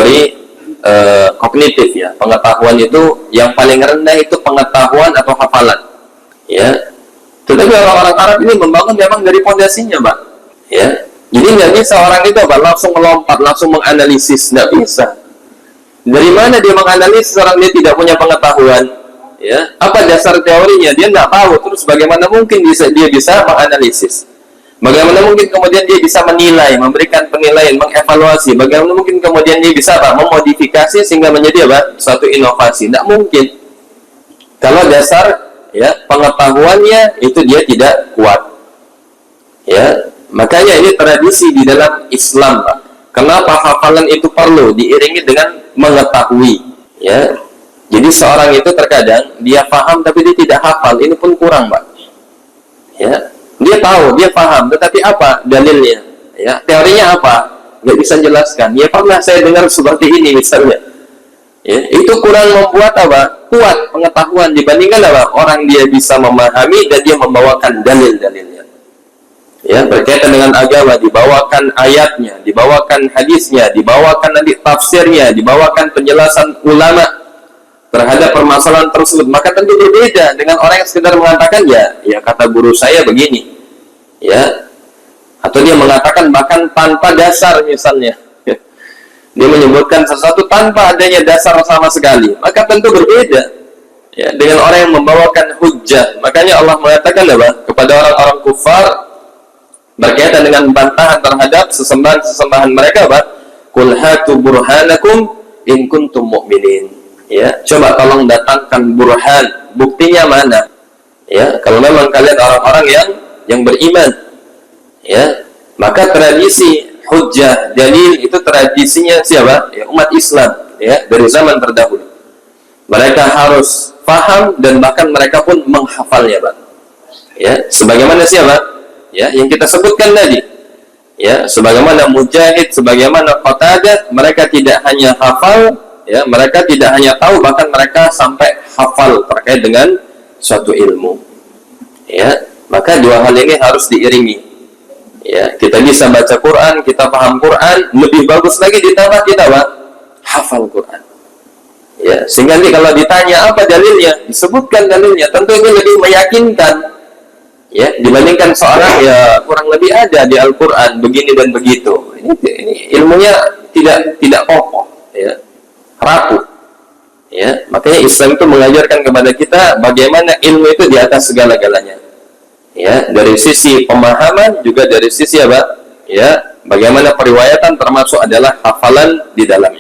kategori kognitif ya. Pengetahuan itu yang paling rendah itu pengetahuan atau hafalan. Ya. Tetapi orang-orang Arab ini membangun memang dari fondasinya, Pak. Ya. Jadi nggak bisa orang itu langsung melompat, langsung menganalisis, nggak bisa. Dari mana dia menganalisis orang dia tidak punya pengetahuan? Ya, apa dasar teorinya? Dia nggak tahu. Terus bagaimana mungkin dia bisa menganalisis? Bagaimana mungkin kemudian dia bisa menilai, memberikan penilaian, mengevaluasi? Bagaimana mungkin kemudian dia bisa memodifikasi sehingga menjadi suatu inovasi? Tidak mungkin. Kalau dasar ya pengetahuannya itu dia tidak kuat. Ya, makanya ini tradisi di dalam Islam, Pak. Kenapa hafalan itu perlu diiringi dengan mengetahui? Ya, jadi seorang itu terkadang dia paham tapi dia tidak hafal, ini pun kurang, Pak. Ya, dia tahu, dia paham, tetapi apa dalilnya? Ya, teorinya apa? Nggak bisa jelaskan. Ya pernah saya dengar seperti ini misalnya. Ya, itu kurang membuat apa? Kuat pengetahuan dibandingkan apa? Orang dia bisa memahami dan dia membawakan dalil-dalilnya. Ya, berkaitan dengan agama, dibawakan ayatnya, dibawakan hadisnya, dibawakan nanti tafsirnya, dibawakan penjelasan ulama terhadap permasalahan tersebut. Maka tentu berbeda dengan orang yang sekedar mengatakan ya kata guru saya begini. Ya. Atau dia mengatakan bahkan tanpa dasar misalnya. Ya. Dia menyebutkan sesuatu tanpa adanya dasar sama sekali. Maka tentu berbeda. Ya, dengan orang yang membawakan hujjah. Makanya Allah mengatakan apa? Kepada orang-orang kufar berkaitan dengan bantahan terhadap sesembahan-sesembahan mereka, Pak. Qul hatu burhanakum in kuntum mu'minin. Ya, coba tolong datangkan burhan, buktinya mana? Ya, kalau memang kalian orang-orang yang beriman. Ya, maka tradisi hujjah, dalil itu tradisinya siapa? Ya, umat Islam, ya, dari zaman terdahulu. Mereka harus paham dan bahkan mereka pun menghafalnya, Pak. Ya, sebagaimana siapa? Ya, yang kita sebutkan tadi. Ya, sebagaimana Mujahid, sebagaimana Qatadah, mereka tidak hanya hafal, ya, mereka tidak hanya tahu, bahkan mereka sampai hafal terkait dengan suatu ilmu. Ya, maka dua hal ini harus diiringi. Ya, kita bisa baca Quran, kita paham Quran, lebih bagus lagi ditambah kita hafal Quran. Ya, sehingga nanti kalau ditanya apa dalilnya, disebutkan dalilnya, tentu ini lebih meyakinkan. Ya, dibandingkan seorang ya kurang lebih ada di Al-Quran begini dan begitu. Ini ilmunya tidak kokoh, ya, rapuh. Ya, makanya Islam itu mengajarkan kepada kita bagaimana ilmu itu di atas segala-galanya. Ya, dari sisi pemahaman juga dari sisi apa? Ya, bagaimana periwayatan termasuk adalah hafalan di dalamnya.